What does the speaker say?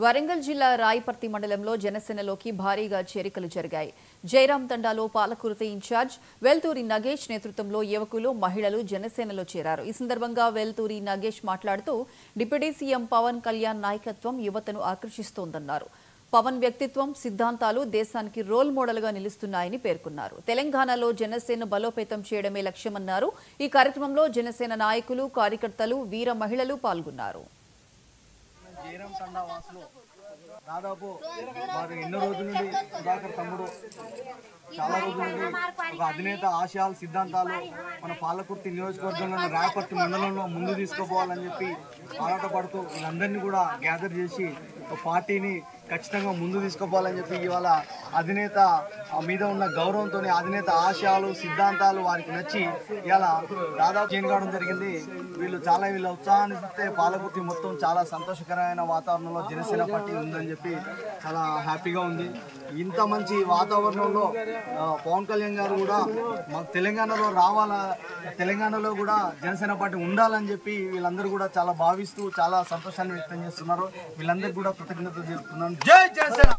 వరంగల్ జిల్లా రాయపర్తి మండలంలో జనసేనలోకి భారీగా చేరికలు జరిగాయి. జయరాం తండాలో పాలకుర్తి ఇన్ఛార్జ్ వెల్తూరి నగేష్ నేతృత్వంలో యువకులు, మహిళలు జనసేనలో చేరారు. ఈ సందర్భంగా వెల్తూరి నగేష్ మాట్లాడుతూ డిప్యూటీ సీఎం పవన్ కళ్యాణ్ నాయకత్వం యువతను ఆకర్షిస్తోందన్నారు. పవన్ వ్యక్తిత్వం, సిద్ధాంతాలు దేశానికి రోల్ మోడల్ గా నిలుస్తున్నాయని పేర్కొన్నారు. తెలంగాణలో జనసేన బలోపేతం చేయడమే లక్ష్యమన్నారు. ఈ కార్యక్రమంలో జనసేన నాయకులు, కార్యకర్తలు, వీర మహిళలు పాల్గొన్నారు. జయరాం తండా వాసులు దాదాపు వారు ఎన్నో రోజుల నుండి సుధాకర్ తమ్ముడు చాలా రోజుల నుండి ఒక అధినేత ఆశయాలు, సిద్ధాంతాలు మన పాలకుర్తి నియోజకవర్గంలో రాయపర్తి మండలంలో ముందు తీసుకుపోవాలని చెప్పి ఆరాటపడుతూ వీళ్ళందరినీ కూడా గ్యాదర్ చేసి ఒక పార్టీని ఖచ్చితంగా ముందు తీసుకుపోవాలని చెప్పి ఇవాళ అధినేత మీద ఉన్న గౌరవంతో అధినేత ఆశయాలు, సిద్ధాంతాలు వారికి నచ్చి ఇలా దాదాపు చేంజ్ కావడం జరిగింది. వీళ్ళ ఉత్సాహాన్ని చూస్తే పాలకుర్తి మొత్తం చాలా సంతోషకరమైన వాతావరణంలో జనసేన పార్టీ ఉందని చెప్పి చాలా హ్యాపీగా ఉంది. ఇంత మంచి వాతావరణంలో పవన్ కళ్యాణ్ గారు కూడా మాకు తెలంగాణలో తెలంగాణలో కూడా జనసేన పార్టీ ఉండాలని చెప్పి వీళ్ళందరూ కూడా చాలా భావిస్తూ చాలా సంతోషాన్ని వ్యక్తం చేస్తున్నారు. వీళ్ళందరికీ కూడా కృతజ్ఞతలు చెప్తున్నాను. జై జనసేన.